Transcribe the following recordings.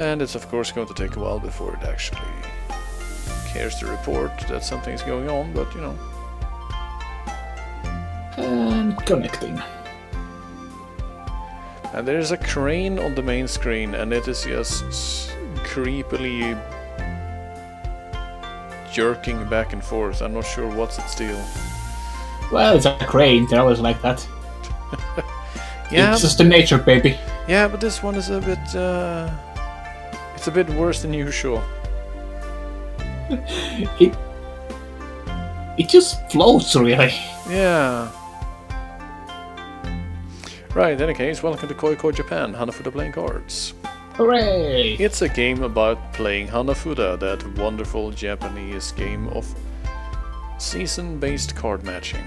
And it's of course going to take a while before it actually cares to report that something's going on, but you know. And connecting. And there's a crane on the main screen, and it is just creepily jerking back and forth. I'm not sure what's its deal. Well, it's a crane, they're always like that. Yeah, it's just a nature, baby. Yeah, but this one is a bit, it's a bit worse than usual. It just floats, really. Yeah. Right, in any case, welcome to Koi Japan, Hanafuda playing cards. Hooray! It's a game about playing Hanafuda, that wonderful Japanese game of season-based card matching.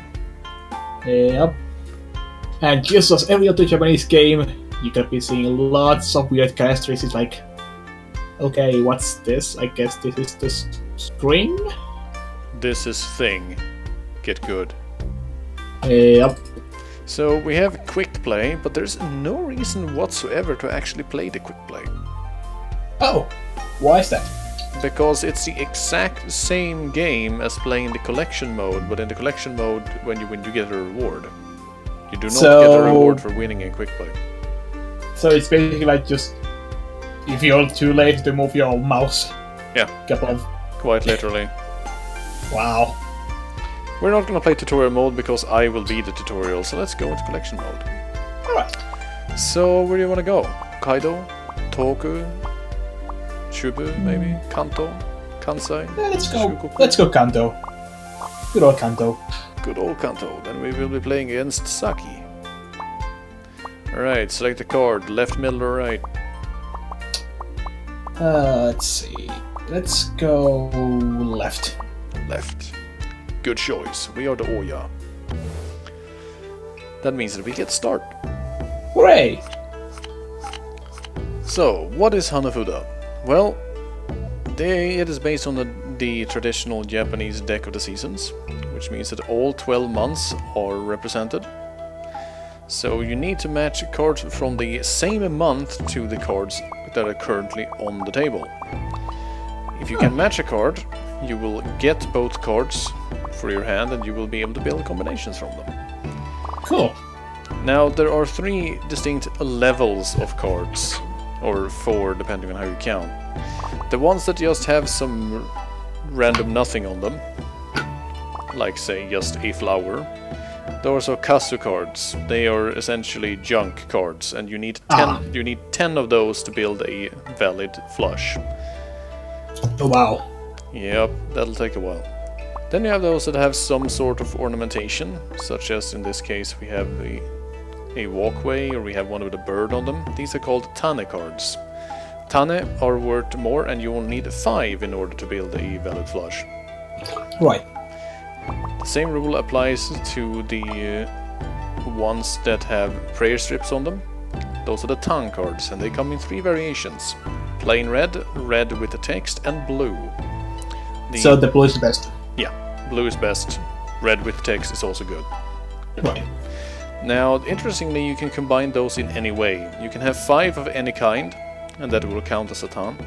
Yep. And just as every other Japanese game, you can be seeing lots of weird characteristics like, okay, what's this? I guess this is the string? This is thing. Get good. Yep. So we have quick play, but there's no reason whatsoever to actually play the quick play. Oh, why is that? Because it's the exact same game as playing the collection mode, but in the collection mode, when you win, you get a reward. You do not get a reward for winning in quick play. So it's basically like just if you're too late to move your mouse. Yeah. Couple of... Quite literally. Wow. We're not going to play tutorial mode because I will be the tutorial, so let's go into collection mode. Alright. So, where do you want to go? Kaido? Toku? Shubu, maybe? Kanto? Kansai? Yeah, let's go. Shukoku? Let's go Kanto. Good old Kanto. Good old Kanto. Then we will be playing against Saki. Alright, select a card. Left, middle, or right? Let's see. Let's go left. Left. Good choice. We are the Oya. That means that we get start. Hooray! So, what is Hanafuda? Well, it is based on the traditional Japanese deck of the seasons, which means that all 12 months are represented. So you need to match cards from the same month to the cards that are currently on the table. If you can match a card, you will get both cards for your hand and you will be able to build combinations from them. Cool. Now, there are 3 distinct levels of cards, or 4 depending on how you count. The ones that just have some random nothing on them, like say just a flower, those are Kasu cards. They are essentially junk cards, and you need 10 of those to build a valid flush. Oh, wow. Yep, that'll take a while. Then you have those that have some sort of ornamentation, such as in this case we have a walkway, or we have one with a bird on them. These are called Tonic Cards. Tane are worth more, and you will need 5 in order to build a valid flush. Right. The same rule applies to the ones that have prayer strips on them. Those are the Tang cards, and they come in 3 variations. Plain red, red with the text, and blue. So the blue is the best? Yeah, blue is best. Red with text is also good. Right. Now, interestingly, you can combine those in any way. You can have 5 of any kind, and that will count as a tan.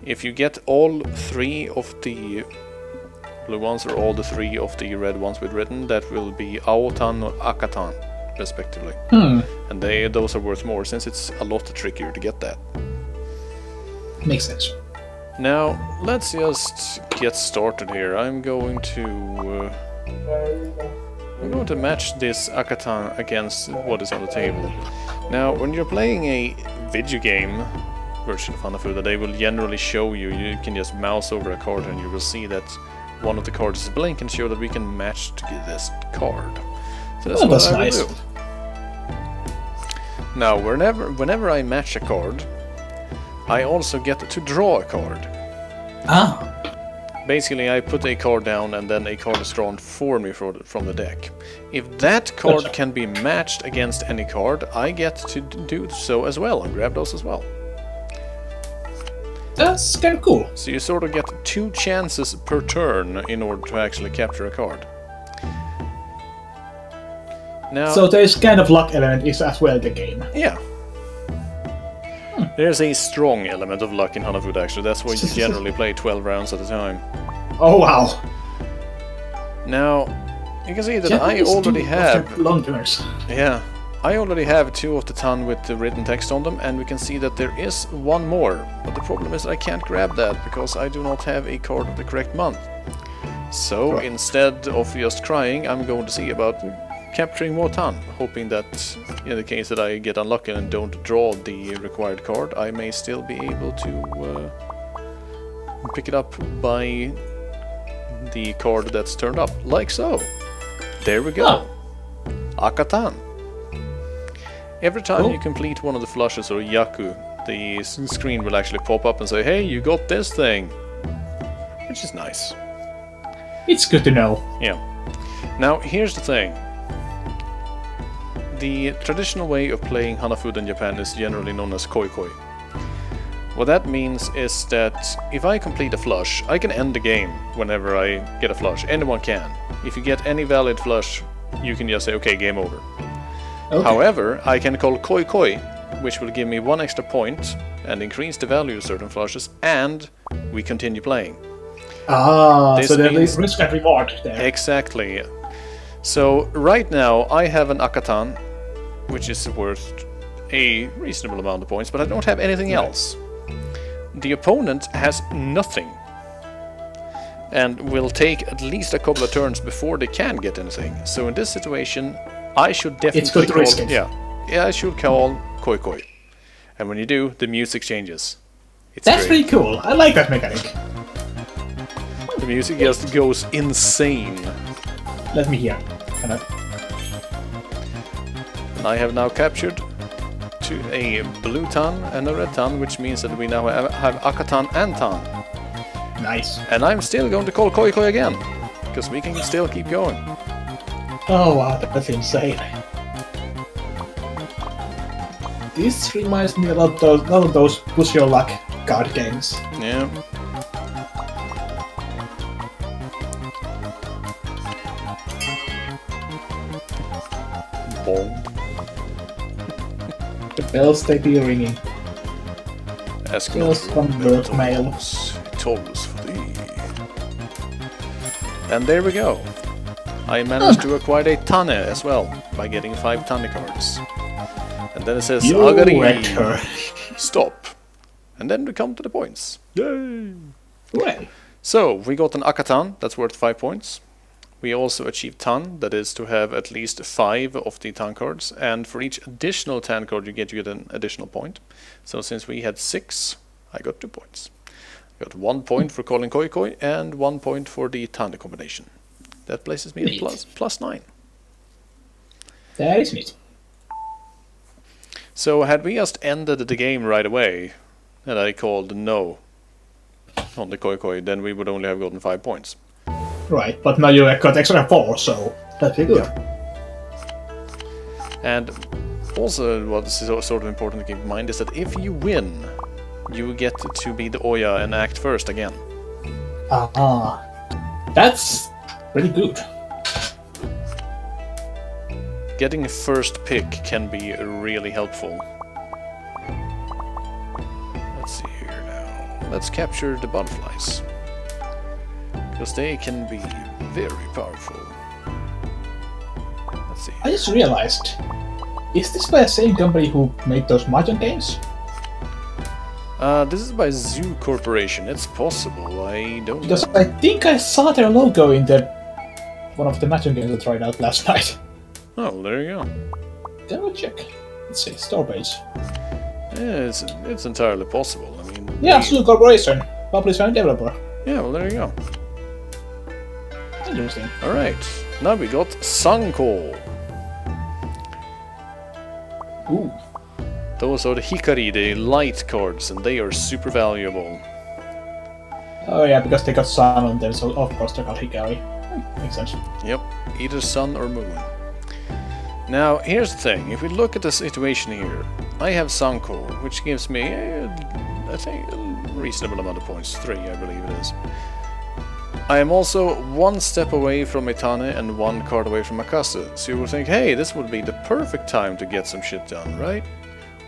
If you get all 3 of the blue ones, or all the 3 of the red ones with written, that will be Aotan or Akatan, respectively. And those are worth more, since it's a lot trickier to get that. Makes sense. Now, let's just get started here. I'm going to match this Akatan against what is on the table. Now, when you're playing a video game version of Hanafuda, they will generally show you can just mouse over a card and you will see that one of the cards is blank and show that we can match to get this card. So that's what I will do. Now, whenever I match a card, I also get to draw a card. Ah. Basically, I put a card down and then a card is drawn for me from the deck. If that card can be matched against any card, I get to do so as well and grab those as well. That's kind of cool. So you sort of get 2 chances per turn in order to actually capture a card. Now, so there's kind of luck element is as well in the game. Yeah. There's a strong element of luck in Hanafuda, actually. That's why you generally play 12 rounds at a time. Oh wow! Now, you can see that Japanese I already do have... offer Londoners. Yeah, I already have 2 of the ton with the written text on them, and we can see that there is 1 more. But the problem is that I can't grab that, because I do not have a card of the correct month. So, instead of just crying, I'm going to see about capturing more ton, hoping that in the case that I get unlucky and don't draw the required card, I may still be able to pick it up by the card that's turned up, like so. There we go. Akatan. Every time you complete one of the flushes or yaku, the screen will actually pop up and say, hey, you got this thing. Which is nice. It's good to know. Yeah. Now, here's the thing. The traditional way of playing Hanafuda in Japan is generally known as koi koi. What that means is that if I complete a flush, I can end the game whenever I get a flush. Anyone can. If you get any valid flush, you can just say, okay, game over. Okay. However, I can call koi koi, which will give me 1 extra point and increase the value of certain flushes, and we continue playing. So there is risk and reward there. Exactly. So right now I have an Akatan, which is worth a reasonable amount of points, but I don't have anything else. The opponent has nothing, and will take at least a couple of turns before they can get anything. So in this situation, I should definitely It's good to risk it. Yeah, I should call koi koi. And when you do, the music changes. That's great. pretty cool. I like that mechanic. The music just goes insane. Let me hear. Can I? And I have now captured a blue ton and a red ton, which means that we now have Akatan and ton. Nice. And I'm still going to call koi koi again, because we can still keep going. Oh wow, that's insane. This reminds me about those push your luck card games. Yeah. Bong. The bells they be ringing. Ask Bells not from birth mail. Tolls for thee. And there we go. I managed to acquire a Tane as well, by getting 5 Tonic Cards. And then it says, You wrecked Agari, her. stop. And then we come to the points. Yay! Well, So, we got an Akatan, that's worth 5 points. We also achieved Tan, that is to have at least 5 of the Tan cards, and for each additional Tan card you get an additional point. So since we had 6, I got 2 points. I got 1 point for calling koi koi, and 1 point for the Tan combination. That places me Neat. at plus 9. that is neat. So had we just ended the game right away, and I called no on the koi koi, then we would only have gotten 5 points. Right, but now you got extra 4, so that'd be good. And also what's sort of important to keep in mind is that if you win, you get to be the Oya and act first again. That's pretty good. Getting a first pick can be really helpful. Let's see here now. Let's capture the butterflies. Because they can be very powerful. Let's see. I just realized, is this by the same company who made those Mahjong games? This is by Zoo Corporation. It's possible. I don't Because know. I think I saw their logo in one of the Mahjong games I tried out last night. Oh, there you go. Then we'll check. Let's see, store page. Yeah, it's entirely possible. I mean, Yeah, Zoo Corporation, publisher and developer. yeah, well, there you go. Interesting. Alright, now we got Sanko. Ooh. Those are the Hikari, the light cards, and they are super valuable. Oh yeah, because they got sun on them, so of course they're called Hikari. Makes sense. Yep, either sun or moon. Now, here's the thing. If we look at the situation here, I have Sanko, which gives me, I think, a reasonable amount of points. 3, I believe it is. I am also 1 step away from Itane and 1 card away from Akasu. So you will think, hey, this would be the perfect time to get some shit done, right?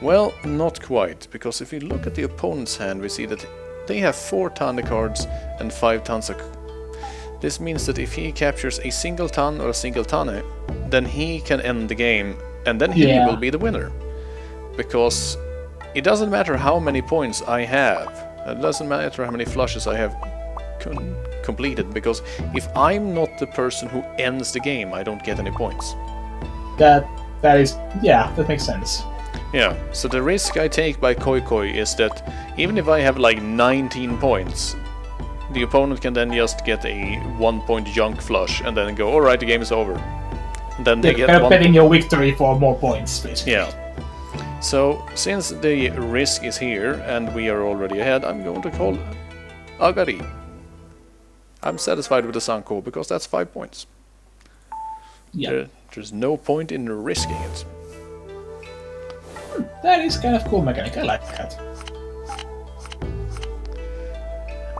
Well, not quite, because if you look at the opponent's hand, we see that they have 4 Tonic Cards and 5 Tansaku. This means that if he captures a single Tan or a single Tane, then he can end the game, and then he will be the winner. Because it doesn't matter how many points I have, it doesn't matter how many flushes I have completed, because if I'm not the person who ends the game, I don't get any points. That makes sense. Yeah, so the risk I take by Koi Koi is that even if I have like 19 points, the opponent can then just get a 1-point junk flush and then go, alright, the game is over. And then they get one betting your victory for more points, basically. Yeah. So, since the risk is here and we are already ahead, I'm going to call Agari. I'm satisfied with the Sanko because that's 5 points. Yeah. There's no point in risking it. That is kind of cool mechanic, I like that.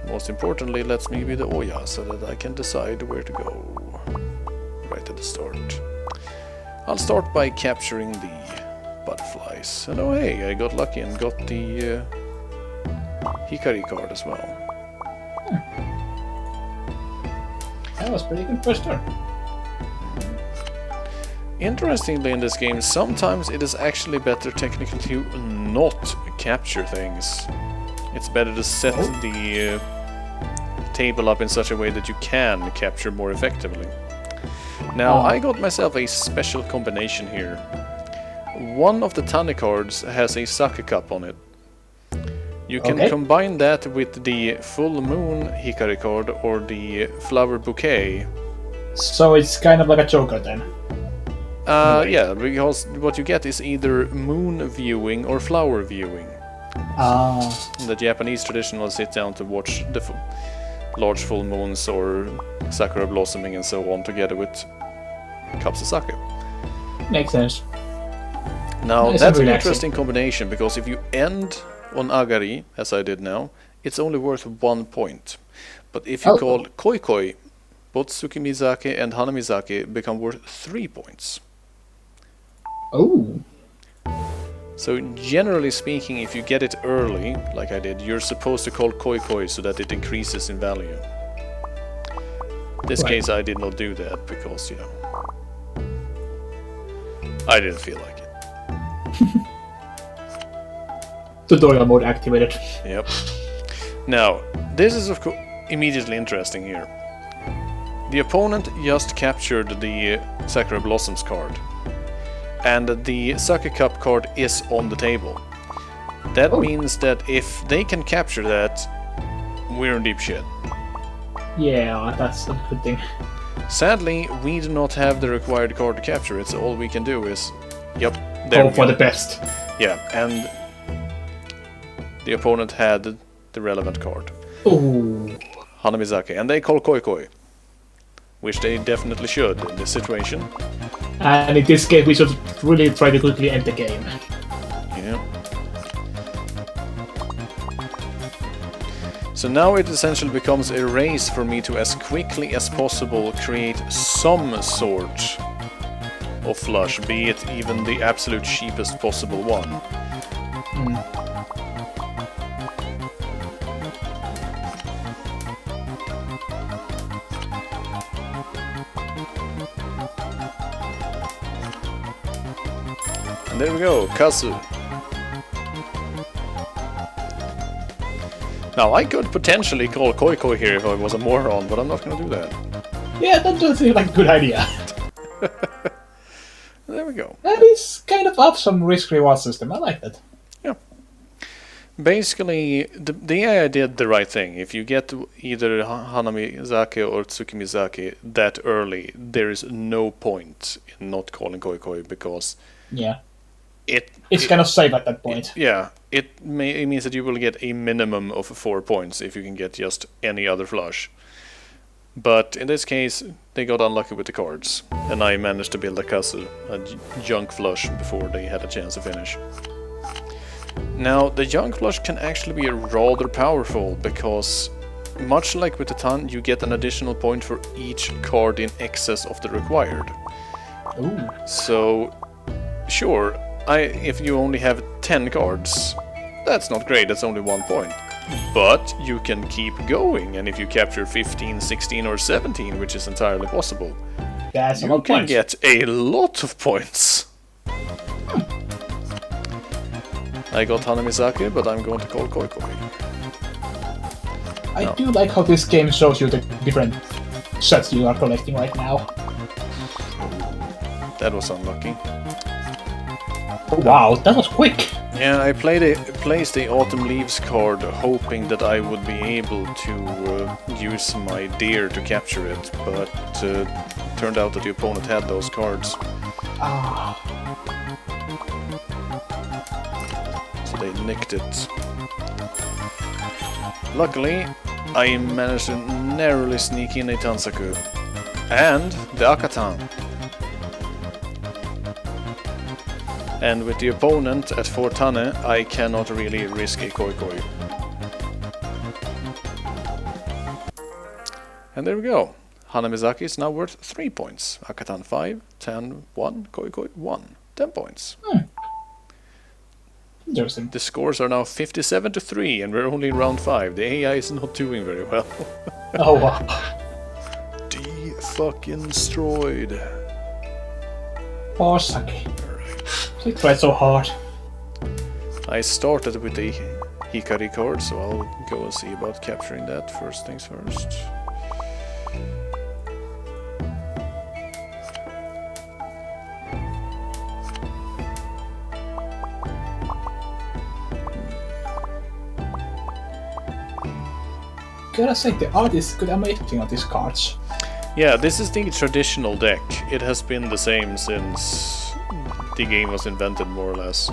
Most importantly, lets me be the Oya so that I can decide where to go right at the start. I'll start by capturing the butterflies. And oh hey, I got lucky and got the Hikari card as well. That was pretty good first turn. Interestingly in this game, sometimes it is actually better technically to not capture things. It's better to set the table up in such a way that you can capture more effectively. Now, I got myself a special combination here. One of the Tonic Cards has a sake cup on it. You can combine that with the Full Moon Hikari card or the Flower Bouquet. So it's kind of like a Joker then? Yeah, because what you get is either moon viewing or flower viewing. The Japanese tradition will sit down to watch the large full moons or sakura blossoming and so on together with cups of sake. Makes sense. Now, that's an interesting combination, because if you end on Agari, as I did now, it's only worth 1 point. But if you call Koi Koi, both Tsukimizake and Hanamizake become worth 3 points. Oh. So generally speaking, if you get it early, like I did, you're supposed to call Koi Koi so that it increases in value. In this case, I did not do that because, you know, I didn't feel like it. Tutorial mode activated. Yep. Now, this is of course immediately interesting here. The opponent just captured the Sakura Blossoms card, and the Sake Cup card is on the table. That means that if they can capture that, we're in deep shit. Yeah, that's a good thing. Sadly, we do not have the required card to capture it, so all we can do is, there Hope for the best. Yeah, and the opponent had the relevant card. Ooh. Hanamizake, and they call Koi Koi, which they definitely should in this situation. And in this case, we should really try to quickly end the game. Yeah. So now it essentially becomes a race for me to, as quickly as possible, create some sort of flush, be it even the absolute cheapest possible one. And there we go, Kazu. Now, I could potentially call Koi Koi here if I was a moron, but I'm not gonna do that. Yeah, that does seem like a good idea. There we go. That is kind of up some risk-reward system, I like that. Yeah. Basically, the AI did the right thing. If you get either Hanamizake or Tsukimizake that early, there is no point in not calling Koi Koi, because it's kind of safe at that point. It means that you will get a minimum of 4 points if you can get just any other flush. But in this case, they got unlucky with the cards, and I managed to build a Kazu, a junk flush, before they had a chance to finish. Now, the junk flush can actually be rather powerful, because much like with the Tan, you get an additional point for each card in excess of the required. Ooh. So, sure, if you only have 10 cards. That's not great, that's only 1 point. But you can keep going, and if you capture 15, 16 or 17, which is entirely possible, That's you can get a lot of points. I got Hanamizaki, but I'm going to call Koi Koi. I do like how this game shows you the different sets you are collecting right now. That was unlucky. Oh, wow, that was quick! Yeah, I placed the Autumn Leaves card hoping that I would be able to use my deer to capture it, but turned out that the opponent had those cards. Ah. So they nicked it. Luckily, I managed to narrowly sneak in a Tansaku. And the Akatan. And with the opponent at 4 Tane, I cannot really risk a Koi Koi. And there we go. Hanamizaki is now worth 3 points. Akatan 5, 10, 1, Koi Koi 1. 10 points. Interesting. The scores are now 57-3 and we're only in round 5. The AI is not doing very well. Oh, wow. De-fucking-stroyed. Oh, Saki. He tried so hard. I started with the Hikari card, so I'll go and see about capturing that first things first. Gotta say, the art is good, amazing on these cards. Yeah, this is the traditional deck. It has been the same since the game was invented, more or less.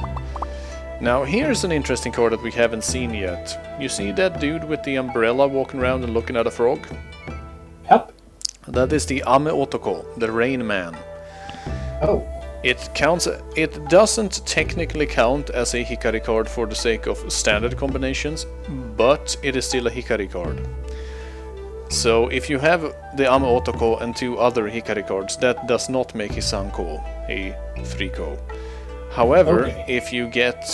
Now, here's an interesting card that we haven't seen yet. You see that dude with the umbrella walking around and looking at a frog? Yep. That is the Ame Otoko, the Rain Man. Oh. It doesn't technically count as a Hikari card for the sake of standard combinations, but it is still a Hikari card. So if you have the Ame Otoko and 2 other Hikari cards, that does not make a Sanko, a 3-ko. However, if you get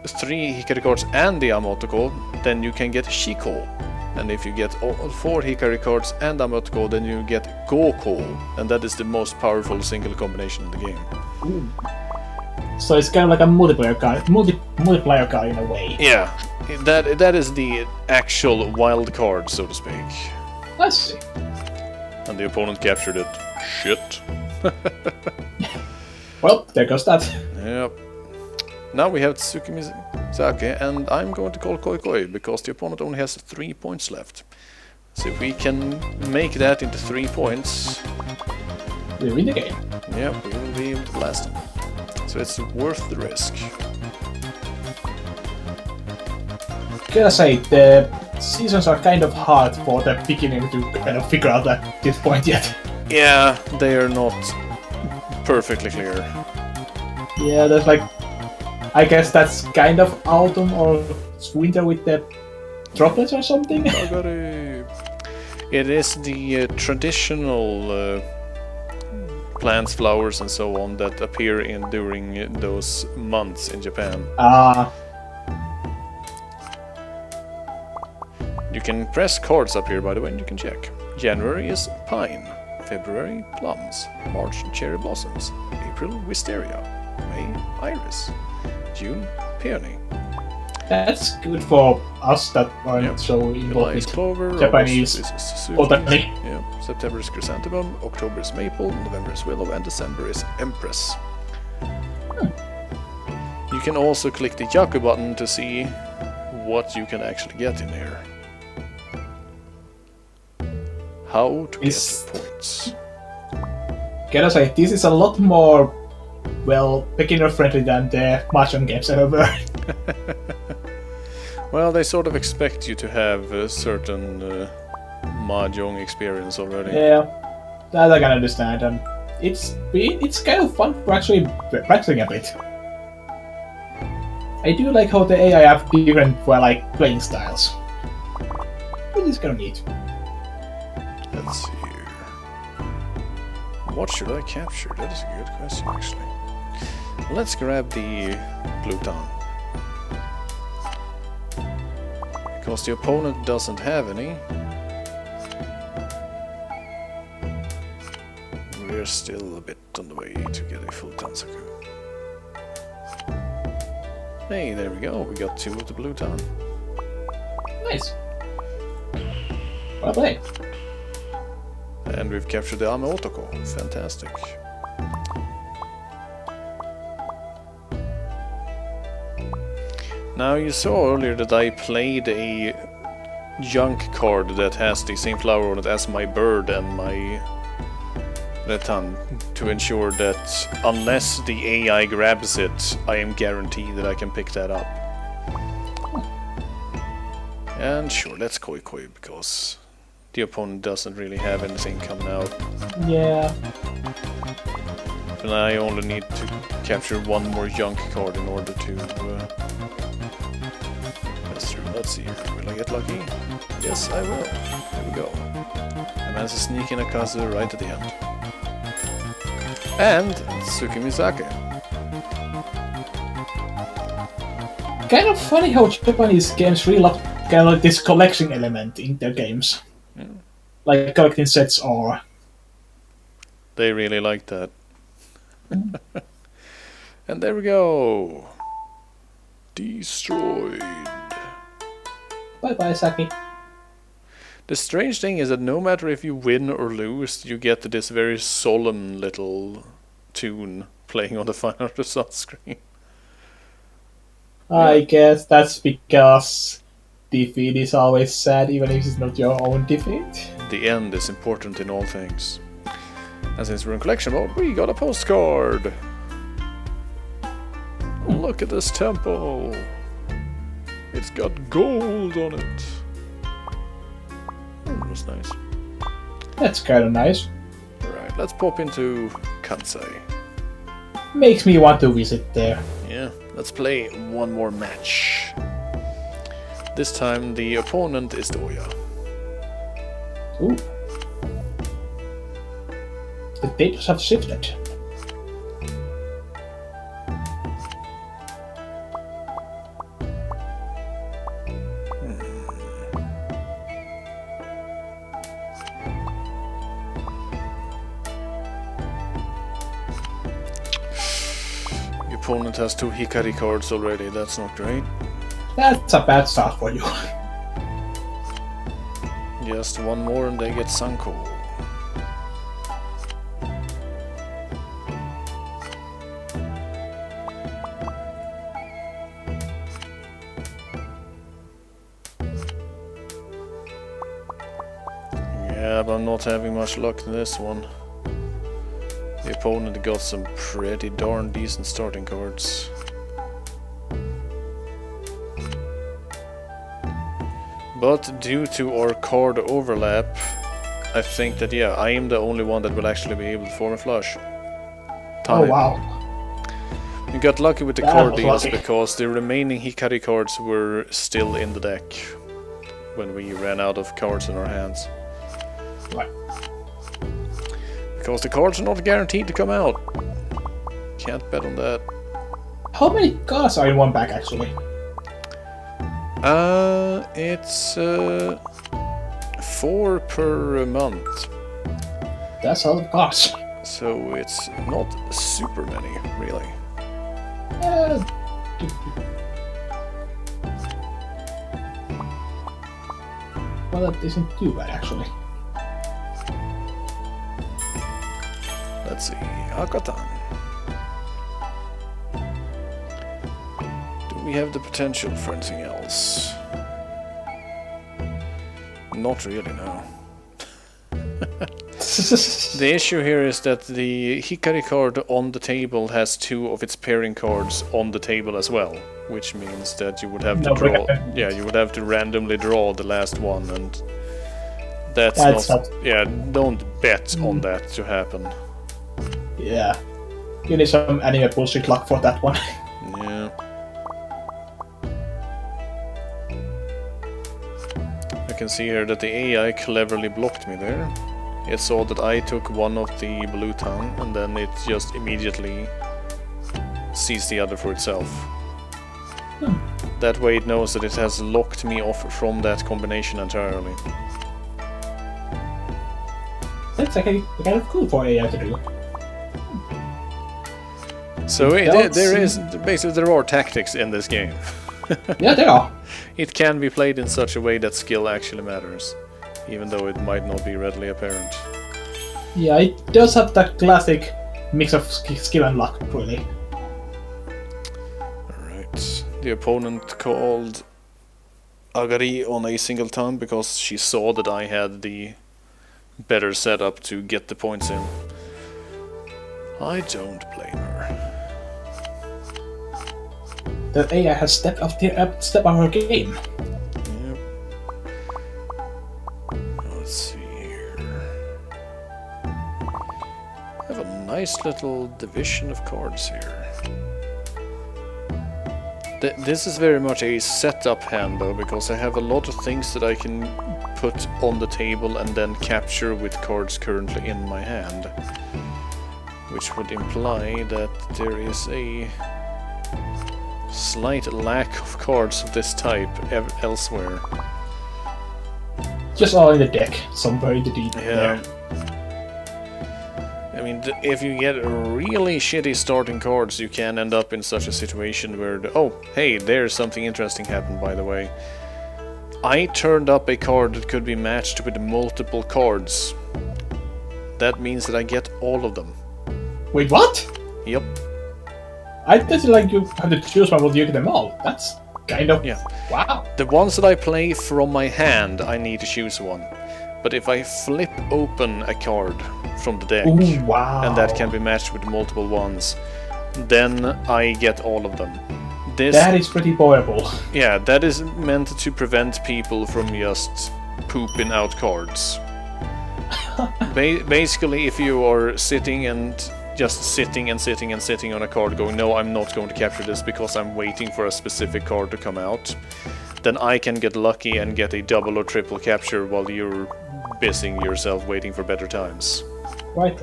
3 Hikari cards and the Ame Otoko, then you can get Shiko. And if you get 4 Hikari cards and Ame Otoko, then you get Goko. And that is the most powerful single combination in the game. Ooh. So it's kind of like a multiplayer card in a way. Yeah, that is the actual wild card, so to speak. I see. And the opponent captured it. Shit. Well, there goes that. Yep. Now we have Tsukimizaki, and I'm going to call Koi Koi, because the opponent only has 3 points left. So if we can make that into 3 points... We win the game. Yep, we will be able to blast him. So it's worth the risk. Gotta say, the seasons are kind of hard for the beginning to kind of figure out at this point yet. Yeah, they are not perfectly clear. Yeah, there's like... I guess that's kind of autumn or winter with the droplets or something? It is the traditional plants, flowers and so on that appear during those months in Japan. You can press cards up here, by the way, and you can check. January is pine, February plums, March cherry blossoms, April wisteria, May iris, June peony. That's good for us that aren't so involved with clover, Japanese botany. Yeah. September is chrysanthemum, October is maple, November is willow, and December is empress. You can also click the Yaku button to see what you can actually get in here. How to get points. Gotta say, this is a lot more, well, beginner friendly than the Mahjong games ever. Well, they sort of expect you to have a certain Mahjong experience already. Yeah, that I can understand, and it's kind of fun for actually practicing a bit. I do like how the AI have different, well, like, playing styles. It is kind of neat. Let's see here. What should I capture? That is a good question, actually. Let's grab the Pluton. because the opponent doesn't have any. We're still a bit on the way to get a full Tansaku. Hey, there we go. We got 2 of the blue town. Nice. Well played. And we've captured the Ame Otoko. Fantastic. Now you saw earlier that I played a junk card that has the same flower on it as my bird and my Retan, to ensure that unless the AI grabs it, I am guaranteed that I can pick that up. And sure, let's Koi Koi because the opponent doesn't really have anything coming out. Yeah. And I only need to capture 1 more junk card in order to... That's true. Let's see here. Will I get lucky? Yes, I will. There we go. I managed to sneak in a Kazu right at the end. And Tsukimisake. Kind of funny how Japanese games really love kind of like this collection element in their games. Yeah. Like collecting sets or... They really like that. And there we go. Destroyed. Bye bye, Saki. The strange thing is that no matter if you win or lose, you get this very solemn little tune playing on the final result screen. I guess that's because defeat is always sad, even if it's not your own defeat. The end is important in all things. And since we're in collection mode, we got a postcard! Look at this temple! It's got gold on it! That was nice. That's kind of nice. Alright, let's pop into Kansai. Makes me want to visit there. Yeah, let's play 1 more match. This time the opponent is Doya. Ooh. The tables have shifted. The opponent has 2 Hikari cards already, that's not great. That's a bad start for you. Just 1 more and they get Sanko. Yeah, but I'm not having much luck in this one. The opponent got some pretty darn decent starting cards. But due to our card overlap, I think that, yeah, I am the only one that will actually be able to form a flush. Oh wow. We got lucky with the That card was deals lucky. because the remaining Hikari cards were still in the deck when we ran out of cards in our hands. Right. Because the cards are not guaranteed to come out. Can't bet on that. How many cards are in one pack actually? It's 4 per month. That's a lot of cards. So it's not super many, really. Well, that isn't too bad actually. Let's see, Hakatan. Do we have the potential for anything else? Not really, no. The issue here is that the Hikari card on the table has 2 of its pairing cards on the table as well, which means that you would have to draw. Yeah, you would have to randomly draw the last one, and that's not. Yeah, don't bet on that to happen. Yeah. You need some anime bullshit luck for that one. Yeah. I can see here that the AI cleverly blocked me there. It saw that I took 1 of the blue town, and then it just immediately sees the other for itself. That way it knows that it has locked me off from that combination entirely. That's actually kind of cool for AI to do. So there are tactics in this game. Yeah, there are. It can be played in such a way that skill actually matters, even though it might not be readily apparent. Yeah, it does have that classic mix of skill and luck, really. Alright. The opponent called Agari on a single turn because she saw that I had the better setup to get the points in. I don't blame her. The AI has stepped up her game. Yep. Let's see here. I have a nice little division of cards here. This is very much a setup hand though, because I have a lot of things that I can put on the table and then capture with cards currently in my hand. Which would imply that there is a slight lack of cards of this type elsewhere. Just all in the deck, somewhere in the deep there. I mean, if you get really shitty starting cards, you can end up in such a situation where, oh, hey, there's something interesting happened, by the way. I turned up a card that could be matched with multiple cards. That means that I get all of them. Wait, what? Yep. I thought like you have to choose one, will you get them all? That's kind of... Yeah. Wow. The ones that I play from my hand, I need to choose one. But if I flip open a card from the deck, Ooh, wow. and that can be matched with multiple ones, then I get all of them. That is pretty horrible. Yeah, that is meant to prevent people from just pooping out cards. Basically, if you are sitting and just sitting on a card going, no, I'm not going to capture this because I'm waiting for a specific card to come out, then I can get lucky and get a double or triple capture while you're busying yourself waiting for better times. Right.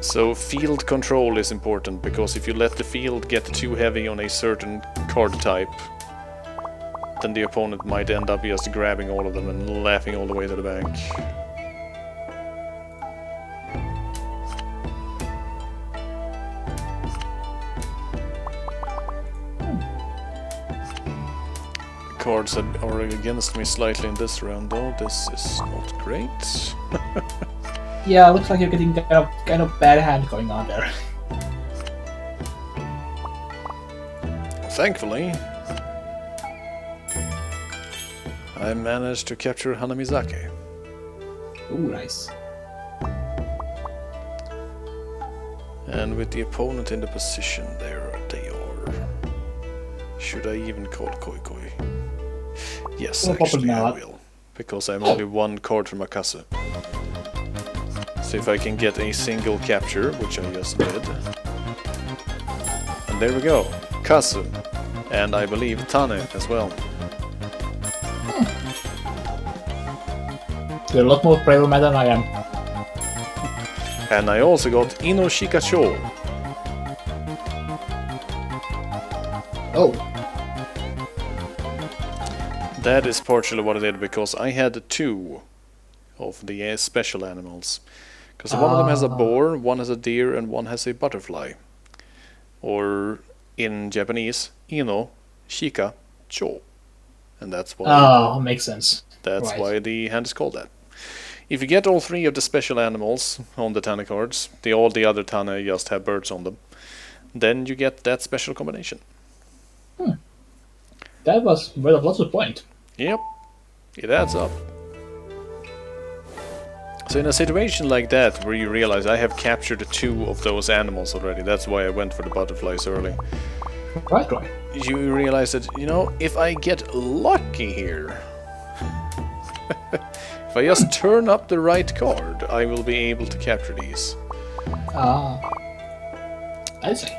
So field control is important, because if you let the field get too heavy on a certain card type, then the opponent might end up just grabbing all of them and laughing all the way to the bank. Cards that are against me slightly in this round, though. This is not great. Yeah, looks like you're getting kind of bad hand going on there. Thankfully, I managed to capture Hanamizake. Ooh, nice. And with the opponent in the position, there they are. Should I even call Koi Koi? Yes, Well, actually I not. will. Because I'm only one card from Akasu. So if I can get a single capture, which I just did. And there we go. Kazu. And I believe Tane as well. You're a lot more brave man than I am. And I also got Inoshikacho. Oh. That is partially what I did, because I had two of the special animals. Because one of them has a boar, one has a deer, and one has a butterfly. Or, in Japanese, Ino, Shika, Cho. And that's why... Oh, makes sense. That's Right. why the hand is called that. If you get all three of the special animals on the Tonic Cards, all the other Tana just have birds on them, then you get that special combination. That was worth lots of point. Yep, it adds up. So in a situation like that, where you realize I have captured two of those animals already, that's why I went for the butterflies early. Right. You realize that, if I get lucky here, if I just turn up the right card, I will be able to capture these. I see.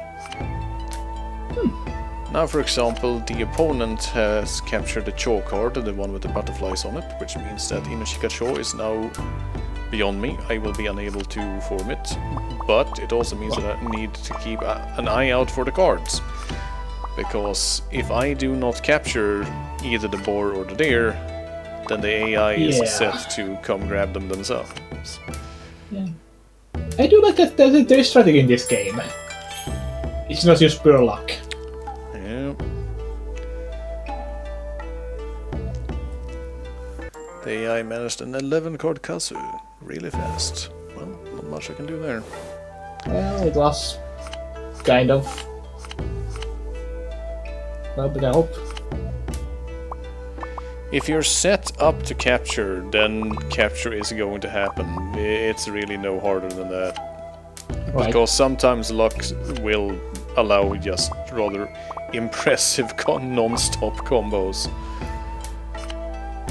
Now, for example, the opponent has captured the Cho card, the one with the butterflies on it, which means that Inoshika Cho is now beyond me. I will be unable to form it, but it also means that I need to keep an eye out for the cards. Because if I do not capture either the boar or the deer, then the AI is set to come grab them themselves. Yeah. I do like that there is strategy in this game. It's not just pure luck. Yeah. The AI managed an 11-card Kazu really fast. Well, not much I can do there. Well, it was kind of. Well, but I hope. If you're set up to capture, then capture is going to happen. It's really no harder than that. Right. Because sometimes luck will allow just rather impressive non-stop combos.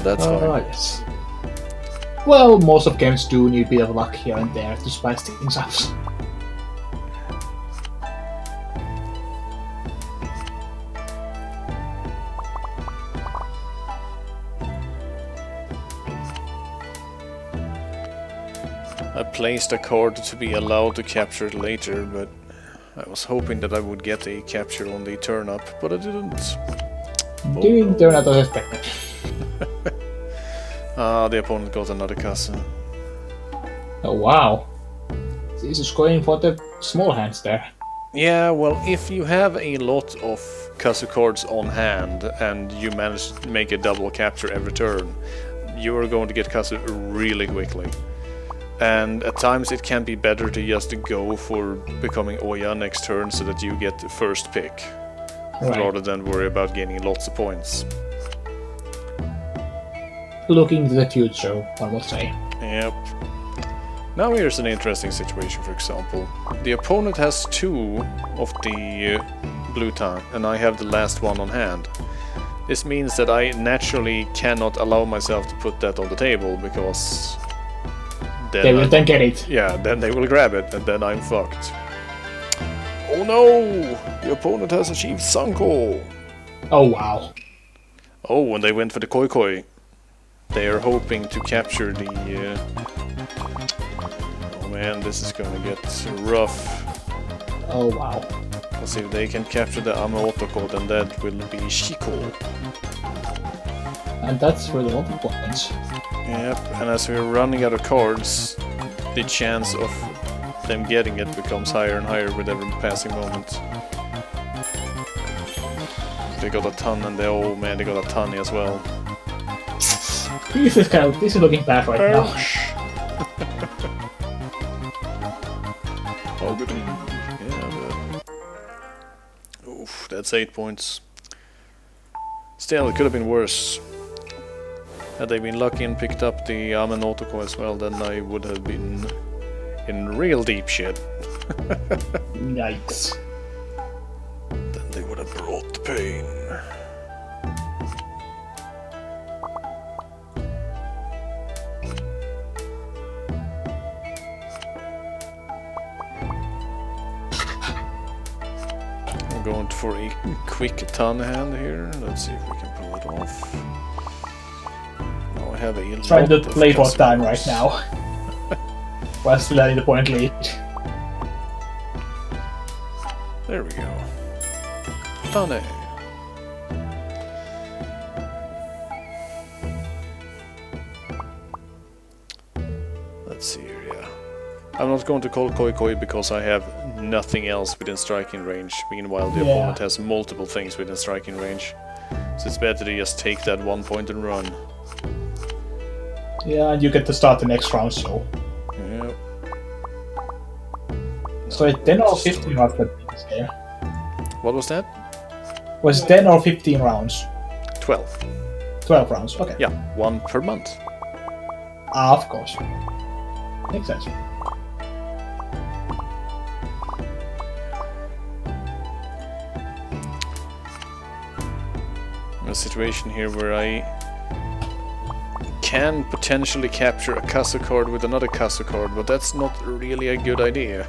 That's fine. Yes. Well, most of games do need a bit of luck here and there to spice things up. I placed a card to be allowed to capture it later, but I was hoping that I would get a capture on the turn up, but I didn't. Didn't turn out as expected. The opponent got another Kasa. Oh wow. This is going for the small hands there. Yeah, well, if you have a lot of Kasu cards on hand and you manage to make a double capture every turn, you are going to get Kasu really quickly. And at times it can be better to just go for becoming Oya next turn so that you get the first pick, rather than worry about gaining lots of points. Looking to the future, one would say. Yep. Now here's an interesting situation, for example. The opponent has 2 of the blue tan, and I have the last one on hand. This means that I naturally cannot allow myself to put that on the table, because then they will then get it. Yeah, then they will grab it, and then I'm fucked. Oh no! The opponent has achieved Sanko! Oh wow. Oh, and they went for the Koi Koi. They are hoping to capture the... Oh man, this is gonna get rough. Oh wow. Let's see if they can capture the Ame Otoko, then that will be Shiko. And that's really all the points. Yep, and as we're running out of cards, the chance of them getting it becomes higher and higher with every passing moment. They got a ton, and oh man, they got a ton as well. This is looking bad right now. Oh, good. Yeah, but... Oof, that's 8 points. Still, it could have been worse. Had they been lucky and picked up the Ame Otoko as well, then I would have been in real deep shit. Yikes. Then they would have brought the pain. I'm going for a quick ton hand here. Let's see if we can pull it off. Now I have a trying to play for time customers. right now. While still having the point lead. There we go. Tane. Let's see here, yeah. I'm not going to call Koi Koi because I have nothing else within striking range. Meanwhile, the opponent has multiple things within striking range. So it's better to just take that 1 point and run. Yeah, and you get to start the next round, so... Yep. So it's 10 or 15 rounds per this game? What was that? Was it 10 or 15 rounds? 12. 12 rounds, okay. Yeah, 1 per month. Ah, of course. Makes sense. A situation here where I can potentially capture a Kasu card with another Kasu card, but that's not really a good idea.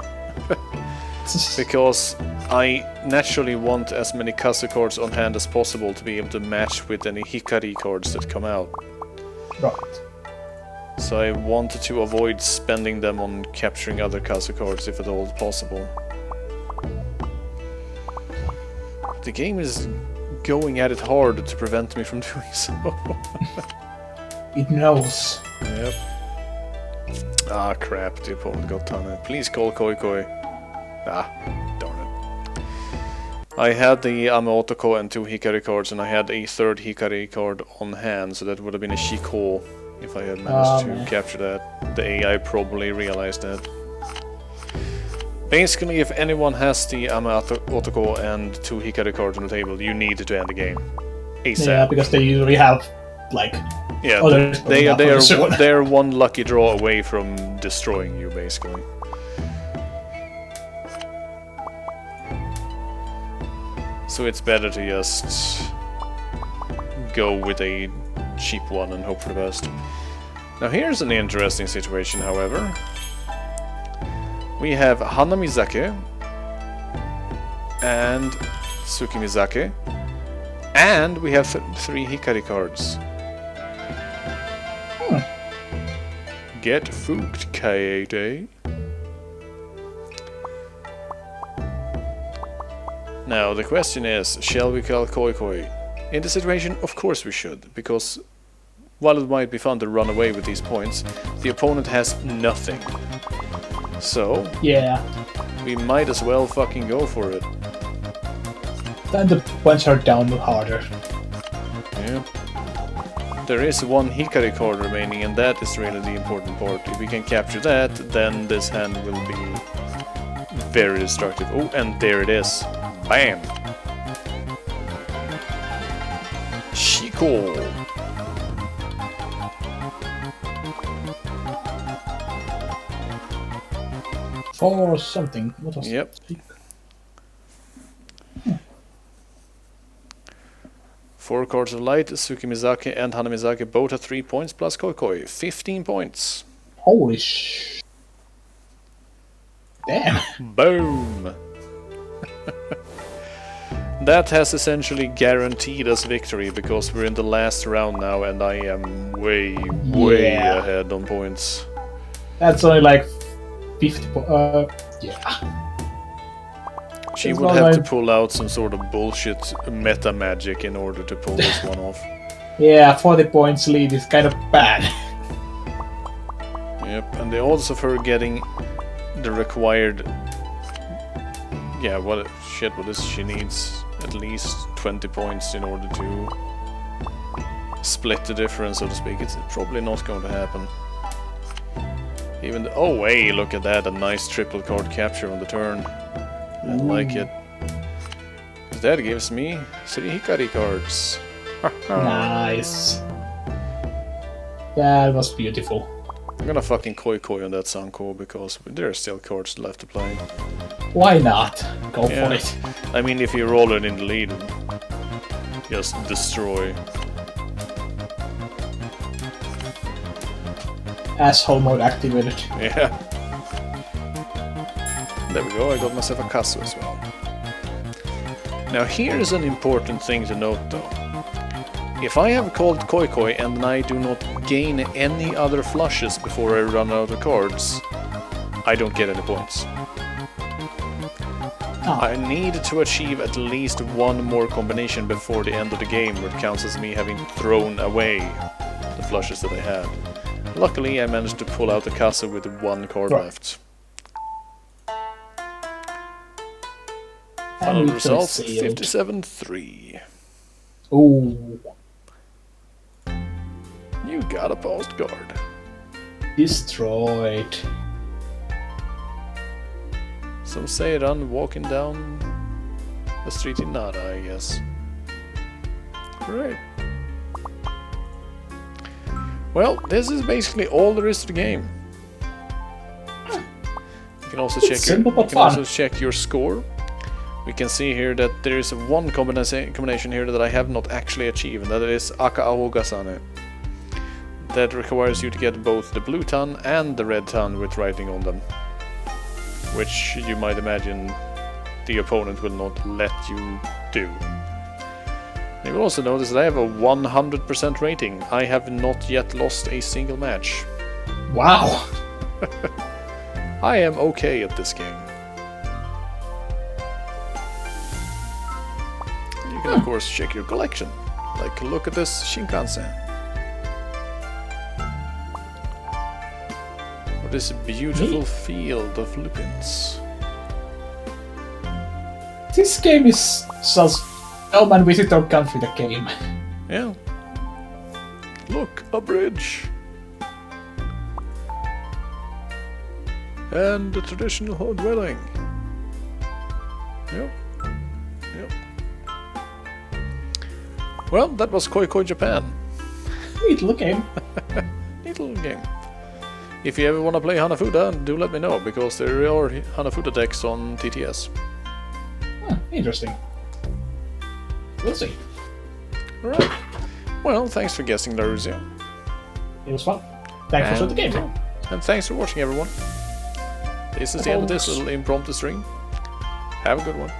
Because I naturally want as many Kazu cards on hand as possible to be able to match with any Hikari cards that come out. Right. So I wanted to avoid spending them on capturing other Kazu cards if at all possible. The game is going at it hard to prevent me from doing so. It knows. Yep. Ah, crap, the opponent got Tana. Please call Koi Koi. Ah, darn it. I had the Otoko and 2 Hikari cards, and I had a 3rd Hikari card on hand, so that would have been a Shiko if I had managed to capture that. The AI probably realized that. Basically, if anyone has the Otoko and 2 Hikari cards on the table, you need to end the game. ASAP. Yeah, because they usually have, like... Yeah, they're one lucky draw away from destroying you, basically. So it's better to just go with a cheap one and hope for the best. Now here's an interesting situation, however. We have Hana Mizake and Tsuki Mizake, and we have 3 Hikari cards. Get fooked, Kaede. Now the question is, shall we call Koi Koi? In this situation, of course we should, because while it might be fun to run away with these points, the opponent has nothing. So, yeah, we might as well fucking go for it. Then the points are down harder. Yeah. There is 1 Hikari card remaining, and that is really the important part. If we can capture that, then this hand will be very destructive. Oh, and there it is. Bam! Shiko! For something. What was Yep. it? 4 cards of light, Tsuki Mizake and Hana Mizake both at 3 points plus Koi Koi. 15 points. Holy sh... Damn. Boom! That has essentially guaranteed us victory because we're in the last round now and I am way ahead on points. That's only like 50 yeah. She would have to pull out some sort of bullshit meta magic in order to pull this one off. Yeah, 40 points lead is kind of bad. Yep, and the odds of her getting the required... Yeah, what is she needs at least 20 points in order to split the difference, so to speak. It's probably not going to happen. Even the, oh hey, look at that, a nice triple card capture on the turn. I like it. That gives me 3 Hikari cards. Nice. That was beautiful. I'm gonna fucking Koi Koi on that Sanko because there are still cards left to play. Why not? Go for it. I mean, if you roll it in the lead, just destroy. Asshole mode activated. Yeah. There we go, I got myself a Kazu as well. Now here's an important thing to note though. If I have called Koi Koi and I do not gain any other flushes before I run out of cards, I don't get any points. Oh. I need to achieve at least 1 more combination before the end of the game, where it counts as me having thrown away the flushes that I had. Luckily, I managed to pull out the Kazu with 1 card left. Final result, 57-3. Ooh. You got a postcard. Destroyed. Some say run walking down the street in Nara, I guess. Right. Well, this is basically all there is to the game. You can also check your score. We can see here that there is 1 combination here that I have not actually achieved, and that is Aka Ahogasane. That requires you to get both the blue ton and the red ton with writing on them. Which you might imagine the opponent will not let you do. You will also notice that I have a 100% rating. I have not yet lost a single match. Wow! I am okay at this game. You can of course check your collection. Like, look at this Shinkansen. What is a beautiful field of lupins. This game is just Elman visit our country, the game. Yeah. Look, a bridge. And the traditional home dwelling. Yep. Yep. Well, that was Koi Koi Japan. Neat little game. Neat little game. If you ever want to play Hanafuda, do let me know, because there are Hanafuda decks on TTS. Interesting. We'll see. Alright. Well, thanks for guessing, Laruzia. It was fun. Thanks for showing the game. And thanks for watching, everyone. This is the end of this little impromptu stream. Have a good one.